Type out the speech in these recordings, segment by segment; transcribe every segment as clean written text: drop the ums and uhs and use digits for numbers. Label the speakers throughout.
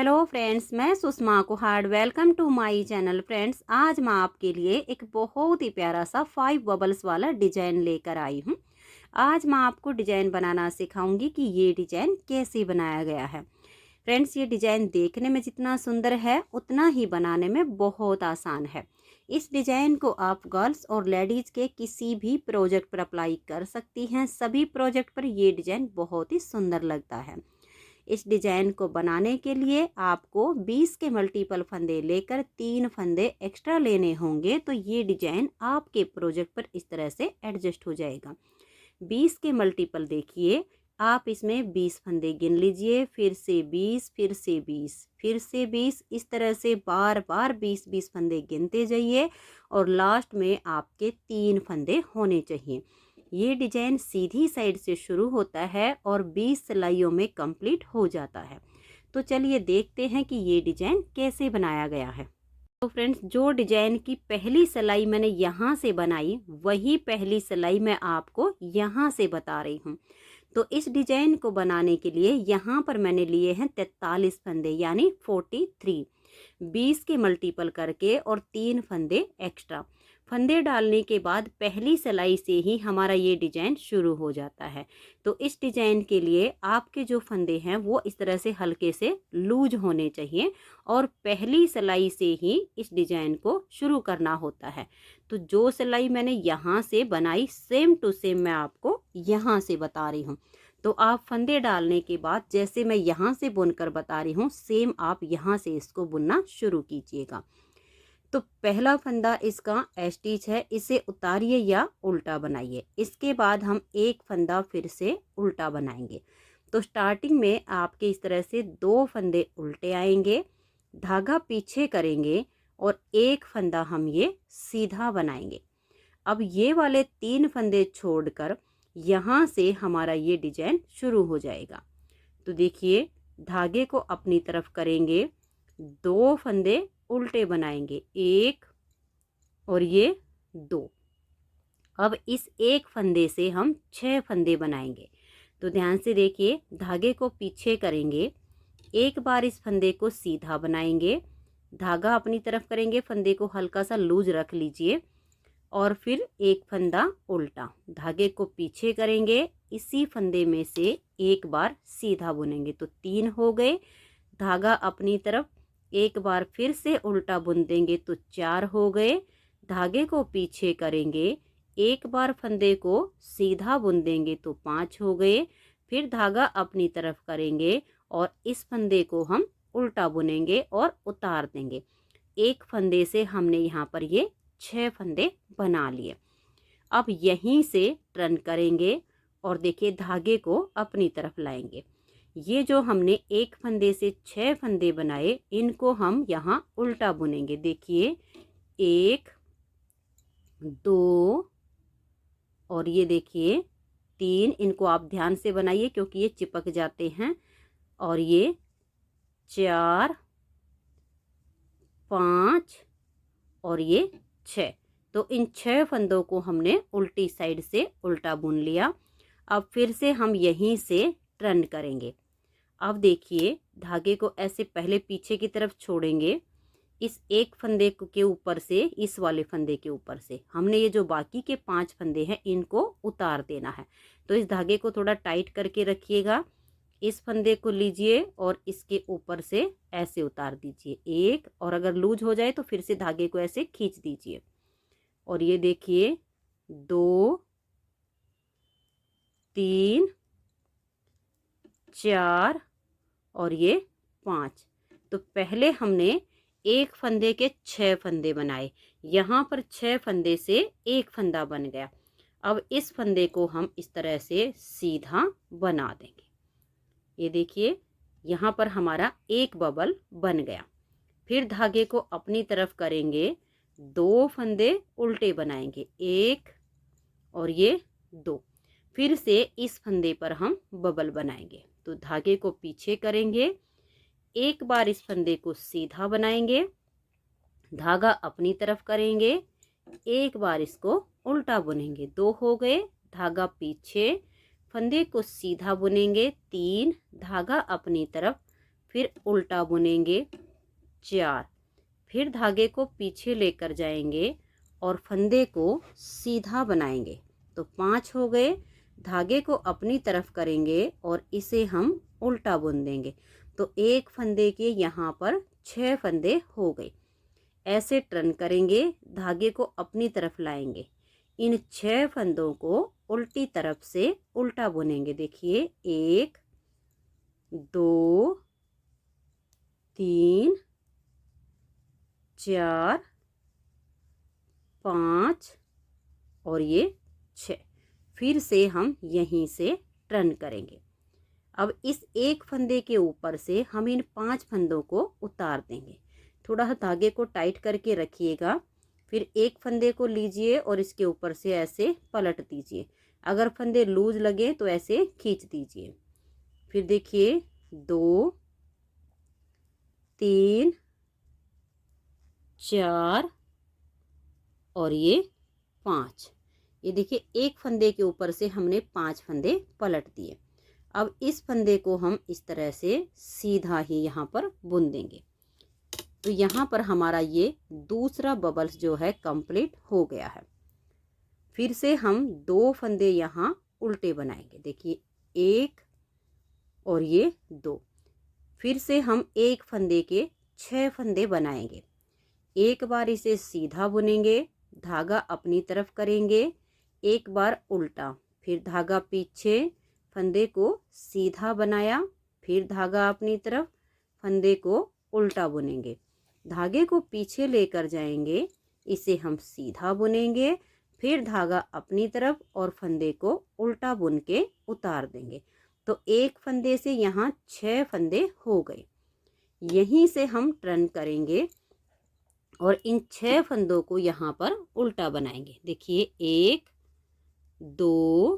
Speaker 1: Hello friends, मैं Sushma Kuhad. Welcome to my channel. Friends, आज मैं आपके लिए एक बहुत ही प्यारा सा 5 बबल्स वाला डिजाइन लेकर आई हूँ। आज मैं आपको डिजाइन बनाना सिखाऊंगी कि ये डिजाइन कैसे बनाया गया है। फ्रेंड्स, ये डिजाइन देखने में जितना सुंदर है उतना ही बनाने में बहुत आसान है। इस डिजाइन को आप गर्ल्स और लेडीज के किसी भी प्रोजेक्ट पर अप्लाई कर सकती हैं। सभी प्रोजेक्ट पर ये डिजाइन बहुत ही सुंदर लगता है। इस डिजाइन को बनाने के लिए आपको 20 के मल्टीपल फंदे लेकर 3 फंदे एक्स्ट्रा लेने होंगे, तो ये डिजाइन आपके प्रोजेक्ट पर इस तरह से एडजस्ट हो जाएगा। 20 के मल्टीपल देखिए, आप इसमें 20 फंदे गिन लीजिए, फिर से 20, फिर से 20, फिर से 20, इस तरह से बार बार 20-20 फंदे गिनते जाइए और लास्ट में आपके 3 फंदे होने चाहिए। ये डिजाइन सीधी साइड से शुरू होता है और 20 सिलाइयों में कंप्लीट हो जाता है। तो चलिए देखते हैं कि ये डिजाइन कैसे बनाया गया है। तो फ्रेंड्स, जो डिजाइन की पहली सिलाई मैंने यहाँ से बनाई वही पहली सिलाई मैं आपको यहाँ से बता रही हूँ। तो इस डिजाइन को बनाने के लिए यहाँ पर मैंने लिए हैं 43 फंदे यानी 43, 20 के मल्टीपल करके और 3 फंदे एक्स्ट्रा। फंदे डालने के बाद पहली सिलाई से ही हमारा ये डिजाइन शुरू हो जाता है। तो इस डिजाइन के लिए आपके जो फंदे हैं वो इस तरह से हल्के से लूज होने चाहिए और पहली सिलाई से ही इस डिजाइन को शुरू करना होता है। तो जो सिलाई मैंने यहाँ से बनाई सेम टू सेम मैं आपको यहाँ से बता रही हूँ। तो आप फंदे डालने के बाद जैसे मैं यहाँ से बुनकर बता रही हूँ सेम आप यहाँ से इसको बुनना शुरू कीजिएगा। तो पहला फंदा इसका स्टिच है, इसे उतारिए या उल्टा बनाइए। इसके बाद हम एक फंदा फिर से उल्टा बनाएंगे। तो स्टार्टिंग में आपके इस तरह से 2 फंदे उल्टे आएंगे, धागा पीछे करेंगे और एक फंदा हम ये सीधा बनाएंगे। अब ये वाले 3 फंदे छोड़कर यहाँ से हमारा ये डिजाइन शुरू हो जाएगा। तो देखिए, धागे को अपनी तरफ करेंगे, 2 फंदे उल्टे बनाएंगे, 1 और ये 2। अब इस एक फंदे से हम 6 फंदे बनाएंगे। तो ध्यान से देखिए, धागे को पीछे करेंगे, एक बार इस फंदे को सीधा बनाएंगे, धागा अपनी तरफ करेंगे, फंदे को हल्का सा लूज रख लीजिए और फिर एक फंदा उल्टा, धागे को पीछे करेंगे, इसी फंदे में से एक बार सीधा बुनेंगे। तो 3 हो गए, धागा अपनी तरफ, एक बार फिर से उल्टा बुन देंगे तो 4 हो गए, धागे को पीछे करेंगे, एक बार फंदे को सीधा बुन देंगे तो 5 हो गए, फिर धागा अपनी तरफ करेंगे और इस फंदे को हम उल्टा बुनेंगे और उतार देंगे। एक फंदे से हमने यहाँ पर ये 6 फंदे बना लिए। अब यहीं से टर्न करेंगे और देखिए धागे को अपनी तरफ लाएंगे। ये जो हमने एक फंदे से 6 फंदे बनाए इनको हम यहाँ उल्टा बुनेंगे। देखिए, 1, 2 और ये देखिए 3, इनको आप ध्यान से बनाइए क्योंकि ये चिपक जाते हैं, और ये 4, 5 और ये 6। तो इन 6 फंदों को हमने उल्टी साइड से उल्टा बुन लिया। अब फिर से हम यहीं से टर्न करेंगे। अब देखिए, धागे को ऐसे पहले पीछे की तरफ छोड़ेंगे, इस एक फंदे के ऊपर से, इस वाले फंदे के ऊपर से हमने ये जो बाकी के 5 फंदे हैं इनको उतार देना है। तो इस धागे को थोड़ा टाइट करके रखिएगा, इस फंदे को लीजिए और इसके ऊपर से ऐसे उतार दीजिए एक, और अगर लूज हो जाए तो फिर से धागे को ऐसे खींच दीजिए। और ये देखिए 2, 3, 4 और ये 5। तो पहले हमने एक फंदे के 6 फंदे बनाए, यहाँ पर 6 फंदे से एक फंदा बन गया। अब इस फंदे को हम इस तरह से सीधा बना देंगे। ये देखिए, यहाँ पर हमारा एक बबल बन गया। फिर धागे को अपनी तरफ करेंगे, 2 फंदे उल्टे बनाएंगे, 1 और ये 2। फिर से इस फंदे पर हम बबल बनाएंगे। तो धागे को पीछे करेंगे, एक बार इस फंदे को सीधा बनाएंगे, धागा अपनी तरफ करेंगे, एक बार इसको उल्टा बुनेंगे, 2 हो गए, धागा पीछे, फंदे को सीधा बुनेंगे, 3, धागा अपनी तरफ, फिर उल्टा बुनेंगे 4, फिर धागे को पीछे लेकर जाएंगे और फंदे को सीधा बनाएंगे तो 5 हो गए। धागे को अपनी तरफ करेंगे और इसे हम उल्टा बुन देंगे तो एक फंदे के यहाँ पर 6 फंदे हो गए। ऐसे टर्न करेंगे, धागे को अपनी तरफ लाएंगे, इन 6 फंदों को उल्टी तरफ से उल्टा बुनेंगे। देखिए 1 2 3 4 5 और ये 6। फिर से हम यहीं से टर्न करेंगे। अब इस एक फंदे के ऊपर से हम इन 5 फंदों को उतार देंगे। थोड़ा धागे को टाइट करके रखिएगा। फिर एक फंदे को लीजिए और इसके ऊपर से ऐसे पलट दीजिए। अगर फंदे लूज लगे तो ऐसे खींच दीजिए। फिर देखिए 2 3 4 और ये 5। ये देखिए एक फंदे के ऊपर से हमने 5 फंदे पलट दिए। अब इस फंदे को हम इस तरह से सीधा ही यहाँ पर बुन देंगे तो यहाँ पर हमारा ये दूसरा बबल्स जो है कंप्लीट हो गया है। फिर से हम 2 फंदे यहाँ उल्टे बनाएंगे। देखिए 1 और ये 2। फिर से हम एक फंदे के 6 फंदे बनाएंगे। एक बार इसे सीधा बुनेंगे, धागा अपनी तरफ करेंगे, एक बार उल्टा, फिर धागा पीछे, फंदे को सीधा बनाया, फिर धागा अपनी तरफ, फंदे को उल्टा बुनेंगे, धागे को पीछे लेकर जाएंगे, इसे हम सीधा बुनेंगे, फिर धागा अपनी तरफ और फंदे को उल्टा बुन के उतार देंगे तो एक फंदे से यहाँ 6 फंदे हो गए। यहीं से हम टर्न करेंगे और इन 6 फंदों को यहाँ पर उल्टा बनाएंगे। देखिए 1 2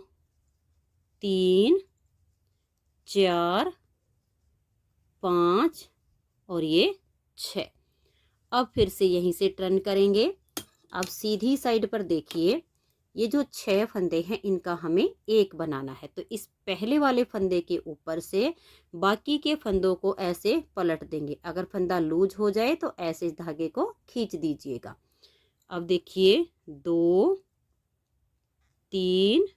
Speaker 1: 3 4 5 और ये 6। अब फिर से यहीं से टर्न करेंगे। अब सीधी साइड पर देखिए ये जो 6 फंदे हैं इनका हमें एक बनाना है तो इस पहले वाले फंदे के ऊपर से बाकी के फंदों को ऐसे पलट देंगे। अगर फंदा लूज हो जाए तो ऐसे इस धागे को खींच दीजिएगा। अब देखिए 2 3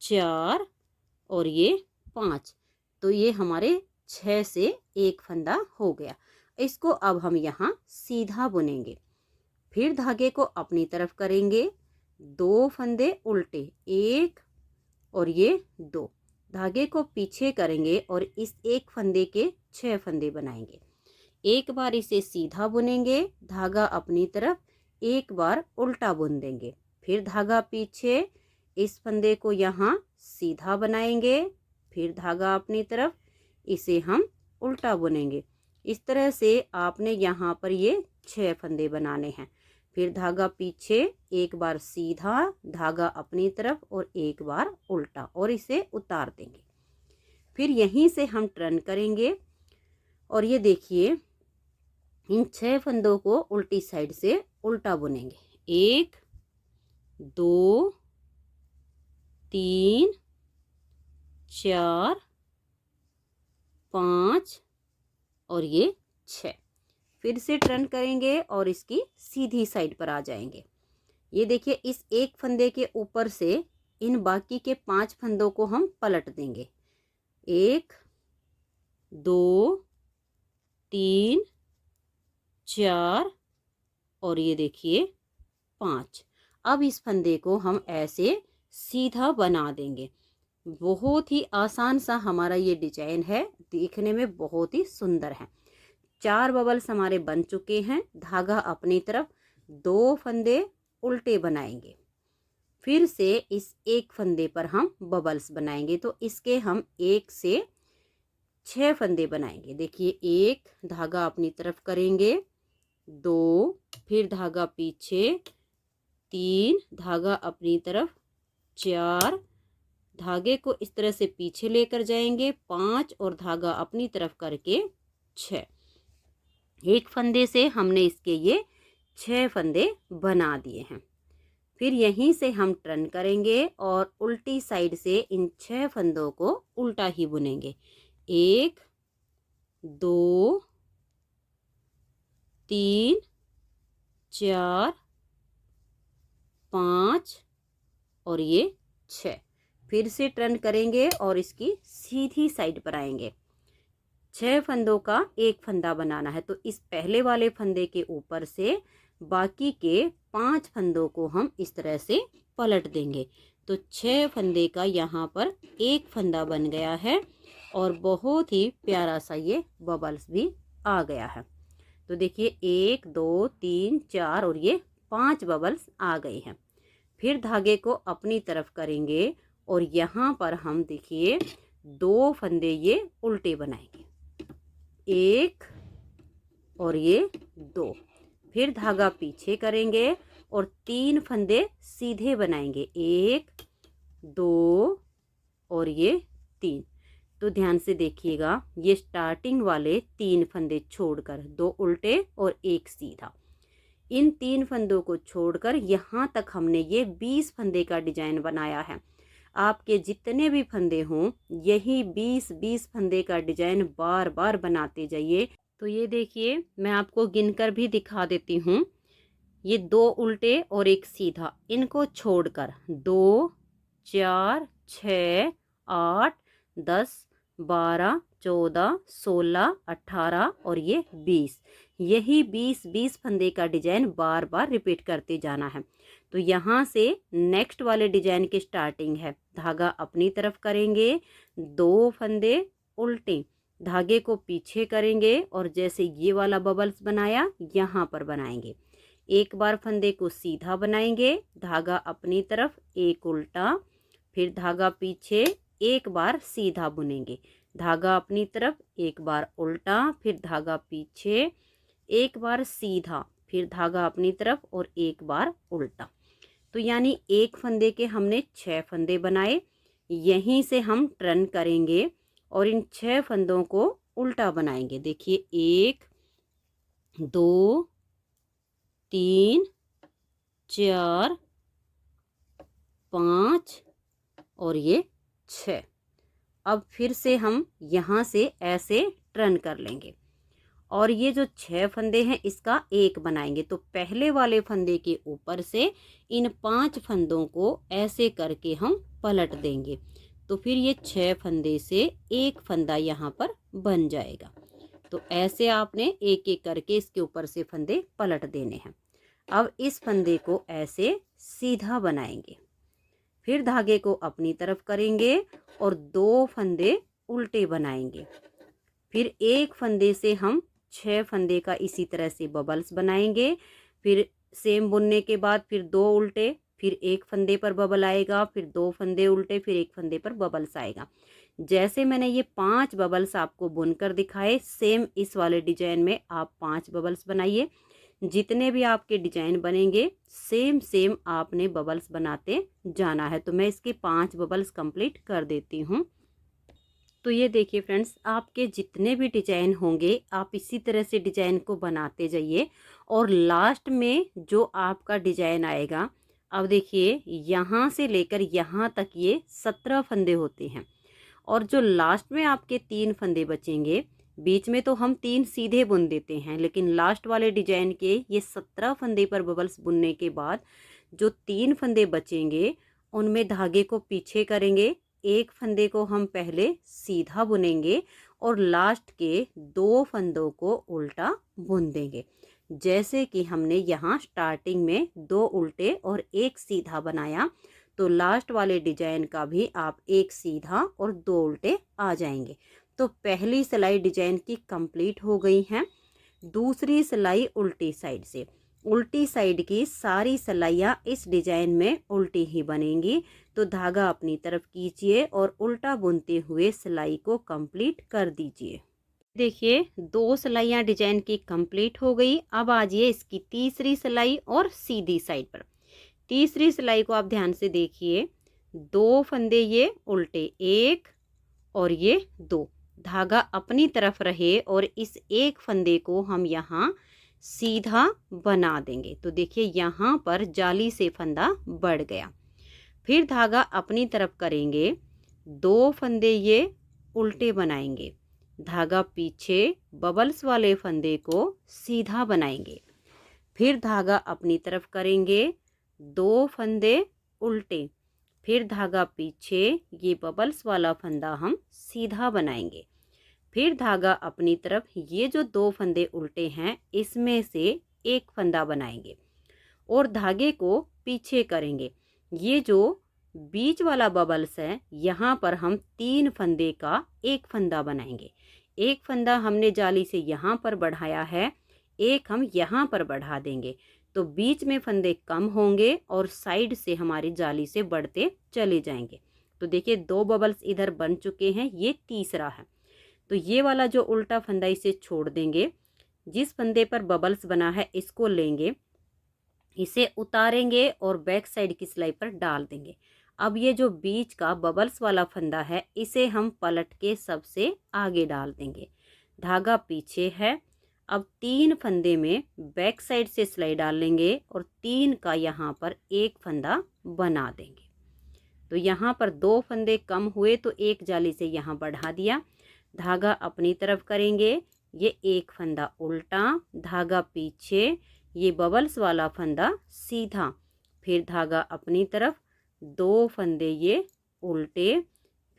Speaker 1: 4 और ये 5 तो ये हमारे 6 से एक फंदा हो गया। इसको अब हम यहाँ सीधा बुनेंगे। फिर धागे को अपनी तरफ करेंगे, 2 फंदे उल्टे, 1 और ये 2, धागे को पीछे करेंगे और इस एक फंदे के 6 फंदे बनाएंगे। एक बार इसे सीधा बुनेंगे, धागा अपनी तरफ, एक बार उल्टा बुन देंगे, फिर धागा पीछे, इस फंदे को यहाँ सीधा बनाएंगे, फिर धागा अपनी तरफ, इसे हम उल्टा बुनेंगे। इस तरह से आपने यहाँ पर ये 6 फंदे बनाने हैं। फिर धागा पीछे, एक बार सीधा, धागा अपनी तरफ और एक बार उल्टा और इसे उतार देंगे। फिर यहीं से हम टर्न करेंगे और ये देखिए इन 6 फंदों को उल्टी साइड से उल्टा बुनेंगे। 1 2 3 4 5 और ये 6। फिर से टर्न करेंगे और इसकी सीधी साइड पर आ जाएंगे। ये देखिए इस एक फंदे के ऊपर से इन बाकी के 5 फंदों को हम पलट देंगे। 1 2 3 4 और ये देखिए 5। अब इस फंदे को हम ऐसे सीधा बना देंगे। बहुत ही आसान सा हमारा ये डिजाइन है, देखने में बहुत ही सुंदर है। 4 बबल्स हमारे बन चुके हैं। धागा अपनी तरफ, 2 फंदे उल्टे बनाएंगे, फिर से इस एक फंदे पर हम बबल्स बनाएंगे तो इसके हम 1 से 6 फंदे बनाएंगे। देखिए 1, धागा अपनी तरफ करेंगे, 2, फिर धागा पीछे, 3, धागा अपनी तरफ, 4, धागे को इस तरह से पीछे लेकर जाएंगे, 5 और धागा अपनी तरफ करके 6। एक फंदे से हमने इसके ये 6 फंदे बना दिए हैं। फिर यहीं से हम टर्न करेंगे और उल्टी साइड से इन 6 फंदों को उल्टा ही बुनेंगे। 1 2 3 4 5 और ये 6। फिर से टर्न करेंगे और इसकी सीधी साइड पर आएंगे। 6 फंदों का एक फंदा बनाना है, तो इस पहले वाले फंदे के ऊपर से बाकी के 5 फंदों को हम इस तरह से पलट देंगे। तो 6 फंदे का यहाँ पर एक फंदा बन गया है और बहुत ही प्यारा सा ये बबल्स भी आ गया है। तो देखिए 1 2 3 4 और ये 5 बबल्स आ गए हैं। फिर धागे को अपनी तरफ करेंगे और यहाँ पर हम देखिए 2 फंदे ये उल्टे बनाएंगे, 1 और ये 2। फिर धागा पीछे करेंगे और 3 फंदे सीधे बनाएंगे, 1 2 और ये 3। तो ध्यान से देखिएगा, ये स्टार्टिंग वाले 3 फंदे छोड़कर 2 उल्टे और 1 सीधा, इन 3 फंदों को छोड़कर यहाँ तक हमने ये 20 फंदे का डिजाइन बनाया है। आपके जितने भी फंदे हों यही 20-20 फंदे का डिजाइन बार बार बनाते जाइए। तो ये देखिए मैं आपको गिनकर भी दिखा देती हूँ। ये 2 उल्टे और 1 सीधा, इनको छोड़कर 2 4 6 8 10 12 14 16 18 और ये 20, यही 20-20 फंदे का डिजाइन बार बार रिपीट करते जाना है। तो यहाँ से नेक्स्ट वाले डिजाइन की स्टार्टिंग है। धागा अपनी तरफ करेंगे, 2 फंदे उल्टे, धागे को पीछे करेंगे और जैसे ये वाला बबल्स बनाया यहाँ पर बनाएंगे। एक बार फंदे को सीधा बनाएंगे, धागा अपनी तरफ, एक उल्टा, फिर धागा पीछे, एक बार सीधा बुनेंगे, धागा अपनी तरफ, एक बार उल्टा, फिर धागा पीछे, एक बार सीधा, फिर धागा अपनी तरफ और एक बार उल्टा। तो यानी एक फंदे के हमने 6 फंदे बनाए। यहीं से हम टर्न करेंगे और इन 6 फंदों को उल्टा बनाएंगे। देखिए 1 2 3 4 5 और ये 6। अब फिर से हम यहाँ से ऐसे टर्न कर लेंगे और ये जो 6 फंदे हैं इसका एक बनाएंगे। तो पहले वाले फंदे के ऊपर से इन 5 फंदों को ऐसे करके हम पलट देंगे। तो फिर ये 6 फंदे से एक फंदा यहाँ पर बन जाएगा। तो ऐसे आपने एक एक करके इसके ऊपर से फंदे पलट देने हैं। अब इस फंदे को ऐसे सीधा बनाएंगे, फिर धागे को अपनी तरफ करेंगे और 2 फंदे उल्टे बनाएंगे। फिर एक फंदे से हम 6 फंदे का इसी तरह से बबल्स बनाएंगे। फिर सेम बुनने के बाद फिर 2 उल्टे, फिर एक फंदे पर बबल आएगा, फिर 2 फंदे उल्टे, फिर एक फंदे पर बबल्स आएगा। जैसे मैंने ये 5 बबल्स आपको बुनकर दिखाए, सेम इस वाले डिजाइन में आप 5 बबल्स बनाइए। जितने भी आपके डिजाइन बनेंगे सेम सेम आपने बबल्स बनाते जाना है। तो मैं इसके 5 बबल्स कंप्लीट कर देती हूँ। तो ये देखिए फ्रेंड्स, आपके जितने भी डिजाइन होंगे आप इसी तरह से डिजाइन को बनाते जाइए और लास्ट में जो आपका डिजाइन आएगा, अब देखिए यहाँ से लेकर यहाँ तक ये 17 फंदे होते हैं और जो लास्ट में आपके 3 फंदे बचेंगे, बीच में तो हम 3 सीधे बुन देते हैं, लेकिन लास्ट वाले डिजाइन के ये 17 फंदे पर बबल्स बुनने के बाद जो 3 फंदे बचेंगे उनमें धागे को पीछे करेंगे, एक फंदे को हम पहले सीधा बुनेंगे और लास्ट के 2 फंदों को उल्टा बुन देंगे। जैसे कि हमने यहाँ स्टार्टिंग में 2 उल्टे और एक सीधा बनाया, तो लास्ट वाले डिजाइन का भी आप एक सीधा और 2 उल्टे आ जाएंगे। तो पहली सिलाई डिजाइन की कंप्लीट हो गई है। दूसरी सिलाई उल्टी साइड से, उल्टी साइड की सारी सिलाइयाँ इस डिजाइन में उल्टी ही बनेंगी। तो धागा अपनी तरफ खींचिए और उल्टा बुनते हुए सिलाई को कंप्लीट कर दीजिए। देखिए 2 सिलाइयाँ डिजाइन की कंप्लीट हो गई। अब आजिए इसकी तीसरी सिलाई और सीधी साइड पर। तीसरी सिलाई को आप ध्यान से देखिए, 2 फंदे ये उल्टे, 1 और ये 2, धागा अपनी तरफ रहे और इस एक फंदे को हम यहाँ सीधा बना देंगे। तो देखिए यहाँ पर जाली से फंदा बढ़ गया। फिर धागा अपनी तरफ करेंगे, 2 फंदे ये उल्टे बनाएंगे, धागा पीछे बबल्स वाले फंदे को सीधा बनाएंगे। फिर धागा अपनी तरफ करेंगे, 2 फंदे उल्टे, फिर धागा पीछे, ये बबल्स वाला फंदा हम सीधा बनाएंगे। फिर धागा अपनी तरफ, ये जो 2 फंदे उल्टे हैं इसमें से एक फंदा बनाएंगे और धागे को पीछे करेंगे। ये जो बीच वाला बबल्स है यहाँ पर हम 3 फंदे का एक फंदा बनाएंगे। एक फंदा हमने जाली से यहाँ पर बढ़ाया है, एक हम यहाँ पर बढ़ा देंगे, तो बीच में फंदे कम होंगे और साइड से हमारी जाली से बढ़ते चले जाएंगे। तो देखिए 2 बबल्स इधर बन चुके हैं, ये तीसरा है। तो ये वाला जो उल्टा फंदा इसे छोड़ देंगे, जिस फंदे पर बबल्स बना है इसको लेंगे, इसे उतारेंगे और बैक साइड की सिलाई पर डाल देंगे। अब ये जो बीच का बबल्स वाला फंदा है इसे हम पलट के सबसे आगे डाल देंगे। धागा पीछे है। अब 3 फंदे में बैक साइड से सिलाई डाल लेंगे और 3 का यहाँ पर एक फंदा बना देंगे। तो यहाँ पर 2 फंदे कम हुए तो एक जाली से यहाँ बढ़ा दिया। धागा अपनी तरफ करेंगे, ये एक फंदा उल्टा, धागा पीछे, ये बबल्स वाला फंदा सीधा, फिर धागा अपनी तरफ, 2 फंदे ये उल्टे,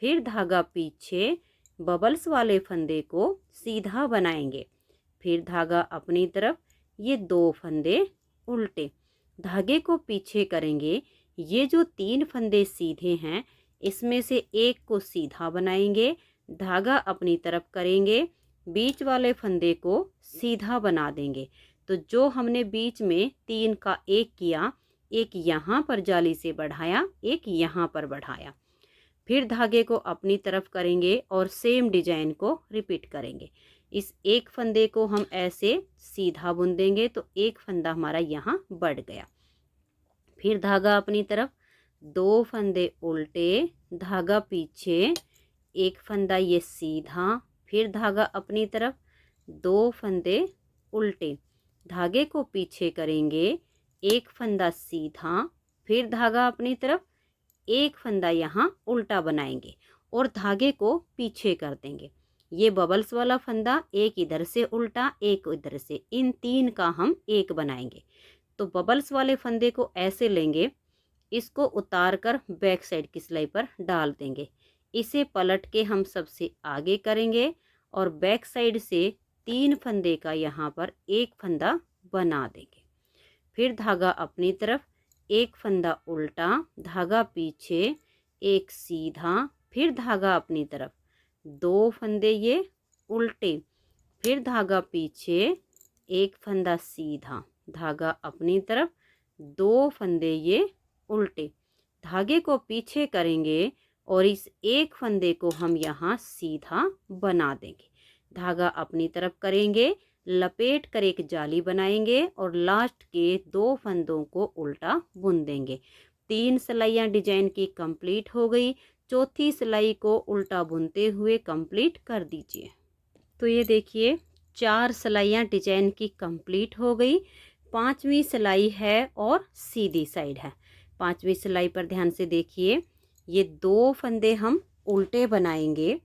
Speaker 1: फिर धागा पीछे, बबल्स वाले फंदे को सीधा बनाएंगे, फिर धागा अपनी तरफ, ये 2 फंदे उल्टे, धागे को पीछे करेंगे। ये जो 3 फंदे सीधे हैं इसमें से एक को सीधा बनाएंगे, धागा अपनी तरफ करेंगे, बीच वाले फंदे को सीधा बना देंगे। तो जो हमने बीच में 3 का एक किया, एक यहाँ पर जाली से बढ़ाया, एक यहाँ पर बढ़ाया, फिर धागे को अपनी तरफ करेंगे और सेम डिजाइन को रिपीट करेंगे। इस एक फंदे को हम ऐसे सीधा बुन देंगे तो एक फंदा हमारा यहाँ बढ़ गया। फिर धागा अपनी तरफ, 2 फंदे उल्टे, धागा पीछे, एक फंदा ये सीधा, फिर धागा अपनी तरफ, 2 फंदे उल्टे, धागे को पीछे करेंगे, एक फंदा सीधा, फिर धागा अपनी तरफ, एक फंदा यहाँ उल्टा बनाएंगे और धागे को पीछे कर देंगे। ये बबल्स वाला फंदा एक इधर से उल्टा, एक इधर से, इन 3 का हम एक बनाएंगे। तो बबल्स वाले फंदे को ऐसे लेंगे, इसको उतार कर बैक साइड की सिलाई पर डाल देंगे, इसे पलट के हम सबसे आगे करेंगे और बैक साइड से 3 फंदे का यहाँ पर एक फंदा बना देंगे। फिर धागा अपनी तरफ, एक फंदा उल्टा, धागा पीछे, एक सीधा, फिर धागा अपनी तरफ, 2 फंदे ये उल्टे, फिर धागा पीछे, एक फंदा सीधा, धागा अपनी तरफ, 2 फंदे ये उल्टे, धागे को पीछे करेंगे और इस एक फंदे को हम यहाँ सीधा बना देंगे। धागा अपनी तरफ करेंगे, लपेट कर एक जाली बनाएंगे और लास्ट के 2 फंदों को उल्टा बुन देंगे। 3 सिलाइयाँ डिजाइन की कंप्लीट हो गई। चौथी सिलाई को उल्टा बुनते हुए कंप्लीट कर दीजिए। तो ये देखिए 4 सिलाइयाँ डिजाइन की कंप्लीट हो गई। 5वीं सिलाई है और सीधी साइड है। 5वीं सिलाई पर ध्यान से देखिए, ये 2 फंदे हम उल्टे बनाएंगे,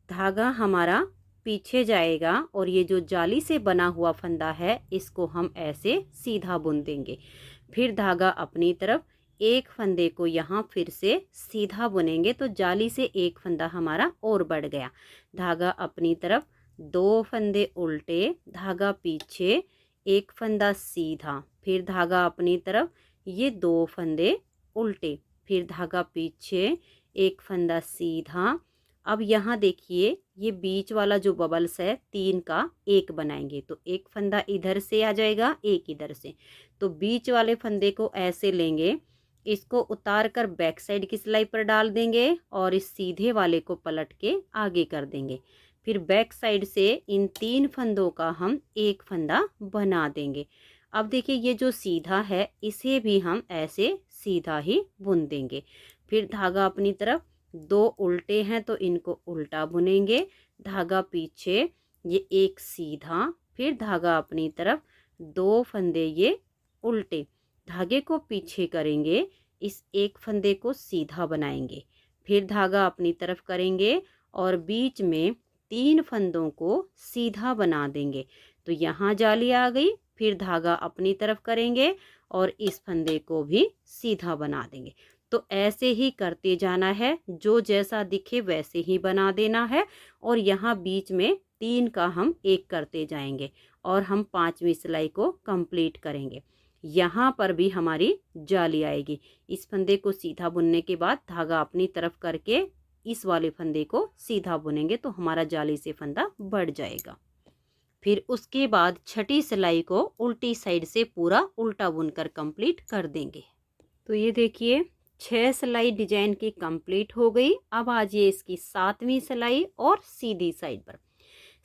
Speaker 1: धागा हमारा पीछे जाएगा और ये जो जाली से बना हुआ फंदा है इसको हम ऐसे सीधा बुन देंगे। फिर धागा अपनी तरफ, एक फंदे को यहाँ फिर से सीधा बुनेंगे तो जाली से एक फंदा हमारा और बढ़ गया। धागा अपनी तरफ, 2 फंदे उल्टे, धागा पीछे, एक फंदा सीधा, फिर धागा अपनी तरफ, ये 2 फंदे उल्टे, फिर धागा पीछे, एक फंदा सीधा। अब यहाँ देखिए ये बीच वाला जो बबल्स है 3 का एक बनाएंगे, तो एक फंदा इधर से आ जाएगा, एक इधर से, तो बीच वाले फंदे को ऐसे लेंगे, इसको उतार कर बैक साइड की सिलाई पर डाल देंगे और इस सीधे वाले को पलट के आगे कर देंगे। फिर बैक साइड से इन 3 फंदों का हम एक फंदा बना देंगे। अब देखिए ये जो सीधा है इसे भी हम ऐसे सीधा ही बुन देंगे। फिर धागा अपनी तरफ, 2 उल्टे हैं तो इनको उल्टा बुनेंगे, धागा पीछे, ये एक सीधा, फिर धागा अपनी तरफ, 2 फंदे ये उल्टे, धागे को पीछे करेंगे, इस एक फंदे को सीधा बनाएंगे, फिर धागा अपनी तरफ करेंगे और बीच में तीन फंदों को सीधा बना देंगे। तो यहाँ जाली आ गई, फिर धागा अपनी तरफ करेंगे और इस फंदे को भी सीधा बना देंगे। तो ऐसे ही करते जाना है, जो जैसा दिखे वैसे ही बना देना है। और यहाँ बीच में तीन का हम एक करते जाएंगे और हम पांचवी सिलाई को कंप्लीट करेंगे। यहाँ पर भी हमारी जाली आएगी। इस फंदे को सीधा बुनने के बाद धागा अपनी तरफ करके इस वाले फंदे को सीधा बुनेंगे तो हमारा जाली से फंदा बढ़ जाएगा। फिर उसके बाद छठी सिलाई को उल्टी साइड से पूरा उल्टा बुनकर कंप्लीट कर देंगे। तो ये देखिए 6 सिलाई डिजाइन की कंप्लीट हो गई। अब आज ये इसकी 7वीं सिलाई और सीधी साइड पर।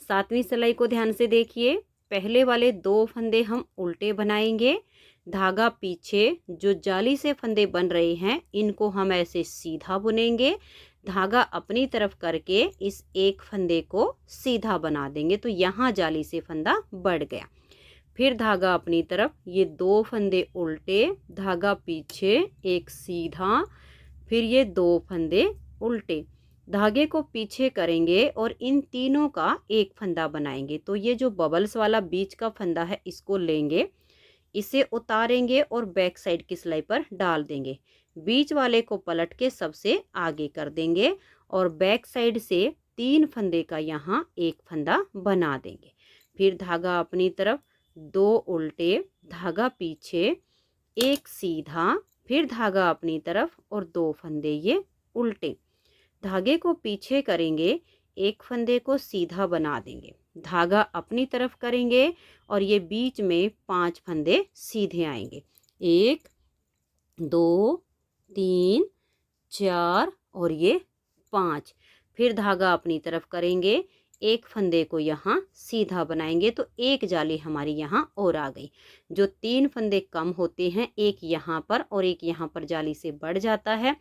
Speaker 1: 7वीं सिलाई को ध्यान से देखिए। पहले वाले 2 फंदे हम उल्टे बनाएंगे, धागा पीछे, जो जाली से फंदे बन रहे हैं इनको हम ऐसे सीधा बुनेंगे, धागा अपनी तरफ करके इस एक फंदे को सीधा बना देंगे तो यहाँ जाली से फंदा बढ़ गया। फिर धागा अपनी तरफ, ये 2 फंदे उल्टे, धागा पीछे, एक सीधा, फिर ये 2 फंदे उल्टे, धागे को पीछे करेंगे और इन तीनों का एक फंदा बनाएंगे। तो ये जो बबल्स वाला बीच का फंदा है इसको लेंगे, इसे उतारेंगे और बैक साइड की सिलाई पर डाल देंगे। बीच वाले को पलट के सबसे आगे कर देंगे और बैक साइड से 3 फंदे का यहाँ एक फंदा बना देंगे। फिर धागा अपनी तरफ, 2 उल्टे, धागा पीछे, एक सीधा, फिर धागा अपनी तरफ और 2 फंदे ये उल्टे। धागे को पीछे करेंगे, एक फंदे को सीधा बना देंगे, धागा अपनी तरफ करेंगे और ये बीच में 5 फंदे सीधे आएंगे। 1 2 3 4 और ये 5। फिर धागा अपनी तरफ करेंगे, एक फंदे को यहाँ सीधा बनाएंगे तो एक जाली हमारी यहाँ और आ गई। जो 3 फंदे कम होते हैं, एक यहाँ पर और एक यहाँ पर जाली से बढ़ जाता है।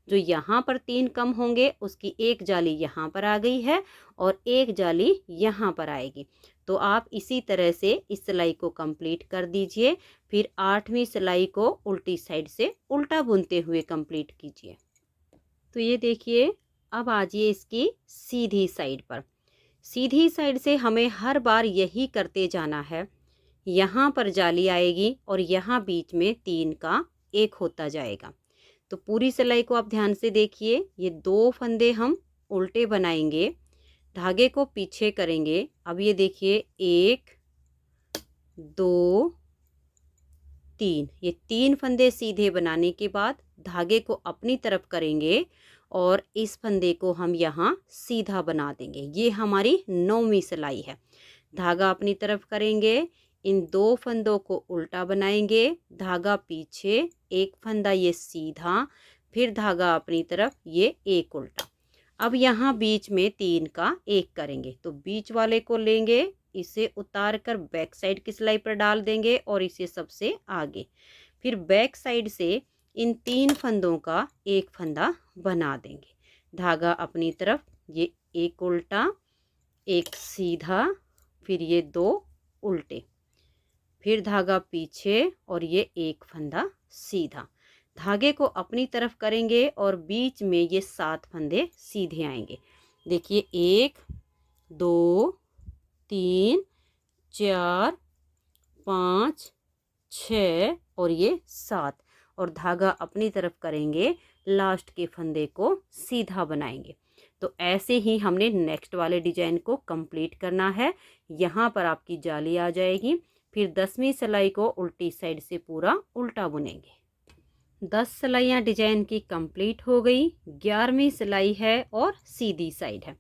Speaker 1: जो यहाँ पर 3 कम होंगे उसकी एक जाली यहाँ पर आ गई है और एक जाली यहाँ पर आएगी। तो आप इसी तरह से इस सिलाई को कंप्लीट कर दीजिए। फिर 8वीं सिलाई को उल्टी साइड से उल्टा बुनते हुए कंप्लीट कीजिए। तो ये देखिए, अब आजिए इसकी सीधी साइड पर। सीधी साइड से हमें हर बार यही करते जाना है। यहाँ पर जाली आएगी और यहाँ बीच में 3 का एक होता जाएगा। तो पूरी सिलाई को आप ध्यान से देखिए। ये 2 फंदे हम उल्टे बनाएंगे, धागे को पीछे करेंगे। अब ये देखिए 1 2 3, ये 3 फंदे सीधे बनाने के बाद धागे को अपनी तरफ करेंगे और इस फंदे को हम यहाँ सीधा बना देंगे। ये हमारी 9वीं सिलाई है। धागा अपनी तरफ करेंगे, इन 2 फंदों को उल्टा बनाएंगे, धागा पीछे, एक फंदा ये सीधा, फिर धागा अपनी तरफ, ये एक उल्टा। अब यहाँ बीच में 3 का एक करेंगे तो बीच वाले को लेंगे, इसे उतार कर बैक साइड की सिलाई पर डाल देंगे और इसे सबसे आगे। फिर बैक साइड से इन 3 फंदों का एक फंदा बना देंगे, धागा अपनी तरफ, ये एक उल्टा, एक सीधा, फिर ये 2 उल्टे, फिर धागा पीछे और ये एक फंदा सीधा। धागे को अपनी तरफ करेंगे और बीच में ये 7 फंदे सीधे आएंगे। देखिए 1 2 3 4 5 6 और ये 7 और धागा अपनी तरफ करेंगे, लास्ट के फंदे को सीधा बनाएंगे। तो ऐसे ही हमने नेक्स्ट वाले डिजाइन को कंप्लीट करना है। यहाँ पर आपकी जाली आ जाएगी। फिर 10वीं सिलाई को उल्टी साइड से पूरा उल्टा बुनेंगे। 10 सिलाइयाँ डिजाइन की कंप्लीट हो गई। 11वीं सिलाई है और सीधी साइड है।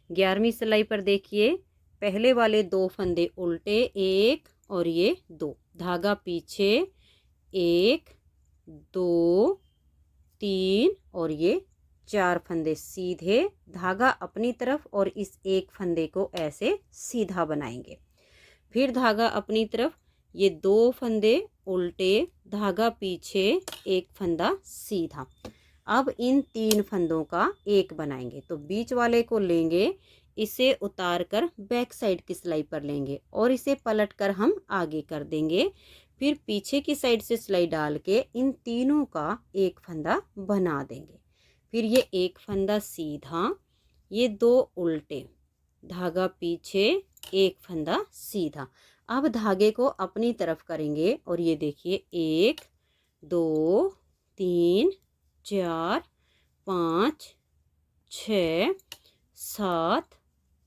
Speaker 1: 11वीं सिलाई पर देखिए, पहले वाले 2 फंदे उल्टे, 1 और ये 2, धागा पीछे, 1 2 3 और ये 4 फंदे सीधे, धागा अपनी तरफ और इस एक फंदे को ऐसे सीधा बनाएंगे। फिर धागा अपनी तरफ, ये 2 फंदे उल्टे, धागा पीछे, एक फंदा सीधा। अब इन 3 फंदों का एक बनाएंगे तो बीच वाले को लेंगे, इसे उतार कर बैक साइड की सिलाई पर लेंगे और इसे पलट कर हम आगे कर देंगे। फिर पीछे की साइड से सिलाई डाल के इन तीनों का एक फंदा बना देंगे। फिर ये एक फंदा सीधा, ये 2 उल्टे, धागा पीछे, एक फंदा सीधा। अब धागे को अपनी तरफ करेंगे और ये देखिए 1 2 3 4 5 6 7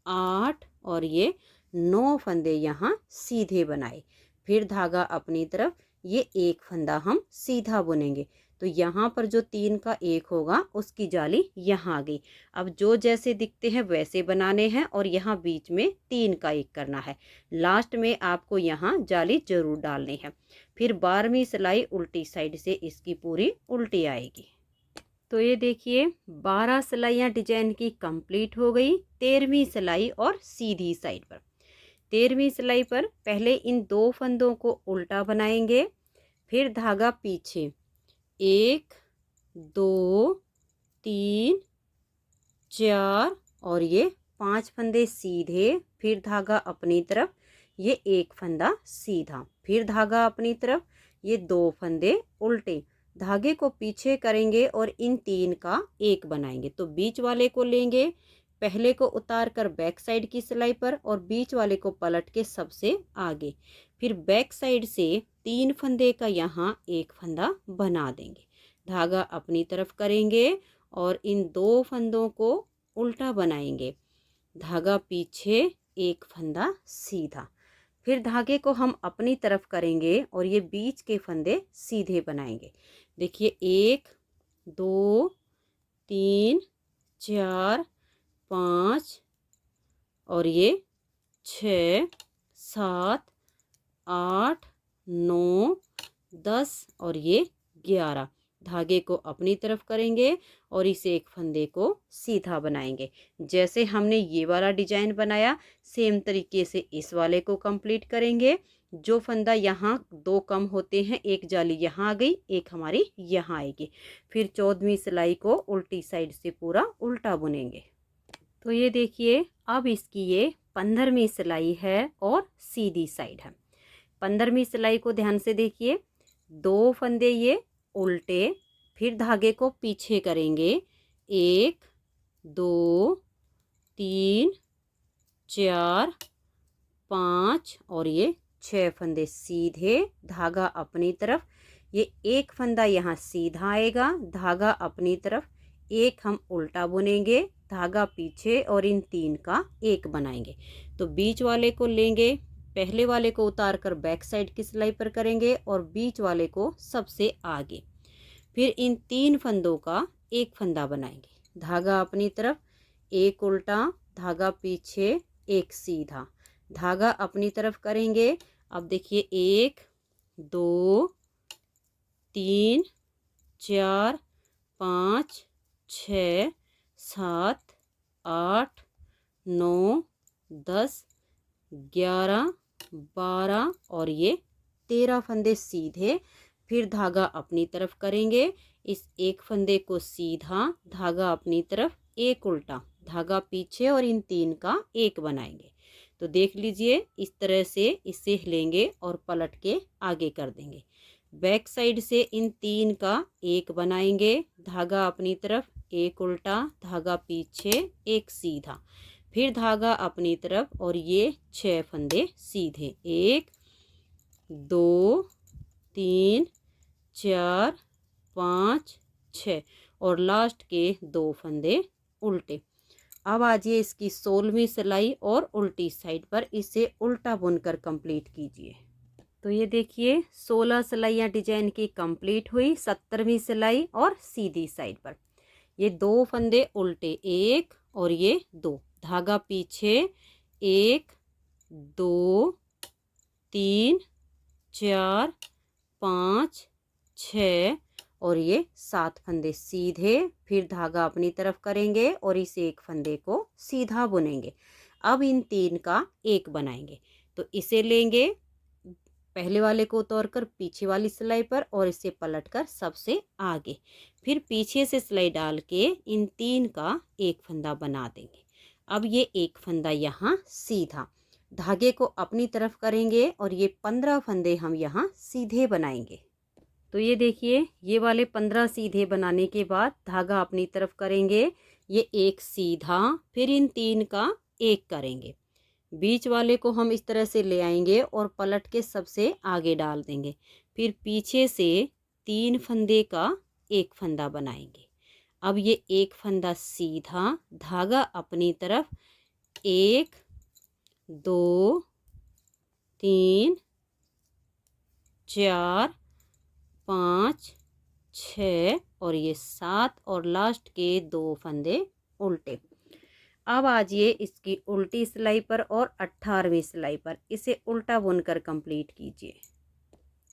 Speaker 1: 8 और ये 9 फंदे यहाँ सीधे बनाए। फिर धागा अपनी तरफ, ये एक फंदा हम सीधा बुनेंगे। तो यहाँ पर जो 3 का 1 होगा उसकी जाली यहाँ आ गई। अब जो जैसे दिखते हैं वैसे बनाने हैं और यहाँ बीच में 3 का 1 करना है। लास्ट में आपको यहाँ जाली जरूर डालनी है। फिर 12वीं सिलाई उल्टी साइड से इसकी पूरी उल्टी आएगी। तो ये देखिए 12 सिलाइयाँ डिजाइन की कंप्लीट हो गई। 13वीं सिलाई और सीधी साइड पर। 13वीं सिलाई पर पहले इन 2 फंदों को उल्टा बनाएंगे, फिर धागा पीछे 1 2 3 4 और ये 5 फंदे सीधे, फिर धागा अपनी तरफ, ये एक फंदा सीधा, फिर धागा अपनी तरफ, ये 2 फंदे उल्टे। धागे को पीछे करेंगे और इन 3 का 1 बनाएंगे। तो बीच वाले को लेंगे, पहले को उतार कर बैक साइड की सिलाई पर और बीच वाले को पलट के सबसे आगे। फिर बैक साइड से 3 फंदे का यहाँ 1 फंदा बना देंगे। धागा अपनी तरफ करेंगे और इन 2 फंदों को उल्टा बनाएंगे। धागा पीछे, एक फंदा सीधा। फिर धागे को हम अपनी तरफ करेंगे और ये बीच के फंदे सीधे बनाएंगे। देखिए 1 2 3 4 5 और ये 6 7 8 9 10 और ये 11। धागे को अपनी तरफ करेंगे और इस एक फंदे को सीधा बनाएंगे। जैसे हमने ये वाला डिजाइन बनाया सेम तरीके से इस वाले को कंप्लीट करेंगे। जो फंदा यहाँ 2 कम होते हैं, एक जाली यहाँ आ गई, एक हमारी यहाँ आएगी। फिर 14वीं सिलाई को उल्टी साइड से पूरा उल्टा बुनेंगे। तो ये देखिए अब इसकी ये 15वीं सिलाई है और सीधी साइड है। 15वीं सिलाई को ध्यान से देखिए, 2 फंदे ये उल्टे, फिर धागे को पीछे करेंगे 1 2 3 4 5 और ये 6 फंदे सीधे, धागा अपनी तरफ, ये एक फंदा यहाँ सीधा आएगा, धागा अपनी तरफ, एक हम उल्टा बुनेंगे, धागा पीछे और इन 3 का 1 बनाएंगे। तो बीच वाले को लेंगे, पहले वाले को उतार कर बैक साइड की सिलाई पर करेंगे और बीच वाले को सबसे आगे। फिर इन 3 फंदों का 1 फंदा बनाएंगे। धागा अपनी तरफ, एक उल्टा, धागा पीछे, एक सीधा, धागा अपनी तरफ करेंगे। अब देखिए 1 2 3 4 5 6 7 8 9 10 11 12 और ये 13 फंदे सीधे। फिर धागा अपनी तरफ करेंगे, इस एक फंदे को सीधा, धागा अपनी तरफ, एक उल्टा, धागा पीछे और इन 3 का 1 बनाएंगे। तो देख लीजिए इस तरह से इसे लेंगे और पलट के आगे कर देंगे। बैक साइड से इन 3 का 1 बनाएंगे, धागा अपनी तरफ, एक उल्टा, धागा पीछे, एक सीधा, फिर धागा अपनी तरफ और ये 6 फंदे सीधे, 1 2 3 4 5 6 और लास्ट के 2 फंदे उल्टे। अब आजिए इसकी 16वीं सिलाई और उल्टी साइड पर इसे उल्टा बुनकर कंप्लीट कीजिए। तो ये देखिए 16 सिलाइयाँ डिजाइन की कंप्लीट हुई। 17वीं सिलाई और सीधी साइड पर ये 2 फंदे उल्टे, 1 और ये 2, धागा पीछे, 1 2 3 4 5 6 और ये 7 फंदे सीधे। फिर धागा अपनी तरफ करेंगे और इस एक फंदे को सीधा बुनेंगे। अब इन 3 का 1 बनाएंगे। तो इसे लेंगे, पहले वाले को उतारकर पीछे वाली सिलाई पर और इसे पलटकर सबसे आगे, फिर पीछे से सिलाई डाल के इन 3 का 1 फंदा बना देंगे। अब ये एक फंदा यहाँ सीधा, धागे को अपनी तरफ करेंगे और ये 15 फंदे हम यहाँ सीधे बनाएंगे। तो ये देखिए ये वाले 15 सीधे बनाने के बाद धागा अपनी तरफ करेंगे, ये एक सीधा, फिर इन 3 का एक करेंगे। बीच वाले को हम इस तरह से ले आएंगे और पलट के सबसे आगे डाल देंगे। फिर पीछे से 3 फंदे का एक फंदा बनाएंगे। अब ये एक फंदा सीधा, धागा अपनी तरफ, 1 2 3 4 5 6 और ये 7 और लास्ट के 2 फंदे उल्टे। अब आ जाइए इसकी उल्टी सिलाई पर और 18वीं सिलाई पर। इसे उल्टा बुनकर कंप्लीट कीजिए।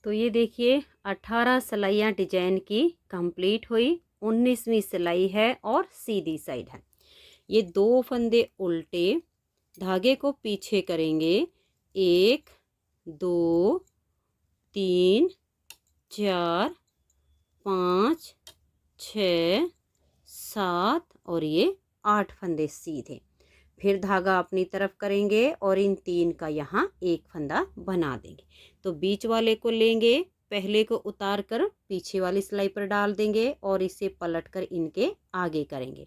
Speaker 1: तो ये देखिए 18 सिलाइयाँ डिजाइन की कंप्लीट हुई। 19वीं सिलाई है और सीधी साइड है। ये 2 फंदे उल्टे, धागे को पीछे करेंगे। 1 2 3 4 5 6 7 और ये 8 फंदे सीधे। फिर धागा अपनी तरफ करेंगे और इन 3 का यहाँ एक फंदा बना देंगे। तो बीच वाले को लेंगे, पहले को उतार कर पीछे वाली सिलाई पर डाल देंगे और इसे पलट कर इनके आगे करेंगे।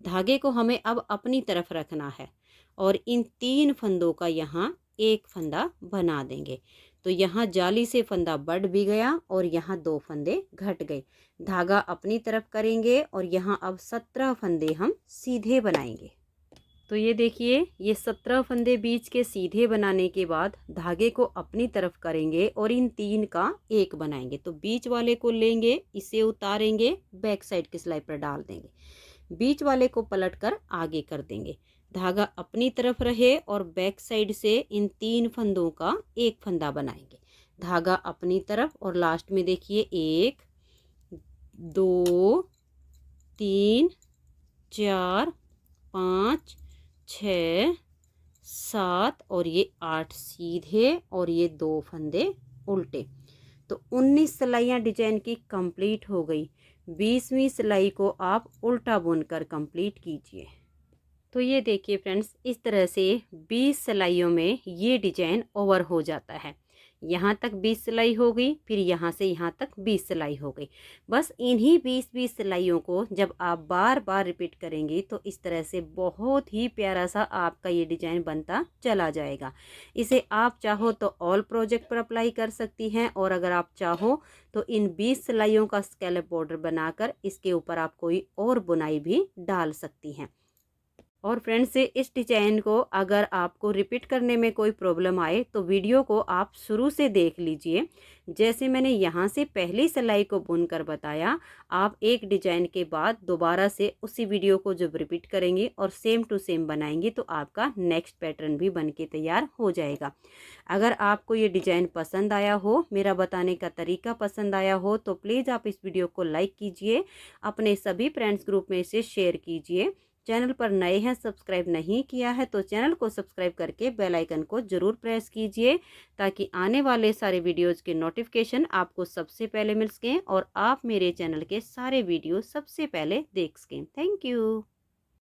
Speaker 1: धागे को हमें अब अपनी तरफ रखना है और इन 3 फंदों का यहाँ एक फंदा बना देंगे। तो यहाँ जाली से फंदा बढ़ भी गया और यहाँ 2 फंदे घट गए। धागा अपनी तरफ करेंगे और यहाँ अब 17 फंदे हम सीधे बनाएंगे। तो ये देखिए ये 17 फंदे बीच के सीधे बनाने के बाद धागे को अपनी तरफ करेंगे और इन 3 का एक बनाएंगे। तो बीच वाले को लेंगे, इसे उतारेंगे, बैक साइड की सिलाई पर डाल देंगे। बीच वाले को पलट कर आगे कर देंगे। धागा अपनी तरफ रहे और बैक साइड से इन 3 फंदों का एक फंदा बनाएंगे। धागा अपनी तरफ और लास्ट में देखिए 1 2 3 4 5 6 7 और ये 8 सीधे और ये 2 फंदे उल्टे। तो 19 सिलाइयाँ डिजाइन की कंप्लीट हो गई। 20वीं सिलाई को आप उल्टा बुनकर कंप्लीट कीजिए। तो ये देखिए फ्रेंड्स, इस तरह से 20 सिलाइयों में ये डिजाइन ओवर हो जाता है। यहाँ तक 20 सिलाई हो गई, फिर यहाँ से यहाँ तक 20 सिलाई हो गई। बस इन्हीं 20-20 सिलाइयों को जब आप बार बार रिपीट करेंगे तो इस तरह से बहुत ही प्यारा सा आपका ये डिजाइन बनता चला जाएगा। इसे आप चाहो तो ऑल प्रोजेक्ट पर अप्लाई कर सकती हैं और अगर आप चाहो तो इन 20 सिलाइयों का स्कैलप बॉर्डर बनाकर इसके ऊपर आप कोई और बुनाई भी डाल सकती हैं। और फ्रेंड्स, इस डिजाइन को अगर आपको रिपीट करने में कोई प्रॉब्लम आए तो वीडियो को आप शुरू से देख लीजिए। जैसे मैंने यहाँ से पहली सिलाई को बुनकर बताया, आप एक डिजाइन के बाद दोबारा से उसी वीडियो को जब रिपीट करेंगे और सेम टू सेम बनाएंगे तो आपका नेक्स्ट पैटर्न भी बन के तैयार हो जाएगा। अगर आपको ये डिजाइन पसंद आया हो, मेरा बताने का तरीका पसंद आया हो, तो प्लीज़ आप इस वीडियो को लाइक कीजिए, अपने सभी फ्रेंड्स ग्रुप में इसे शेयर कीजिए। चैनल पर नए हैं, सब्सक्राइब नहीं किया है तो चैनल को सब्सक्राइब करके बेल आइकन को ज़रूर प्रेस कीजिए ताकि आने वाले सारे वीडियोज़ के नोटिफिकेशन आपको सबसे पहले मिल सकें और आप मेरे चैनल के सारे वीडियो सबसे पहले देख सकें। Thank you.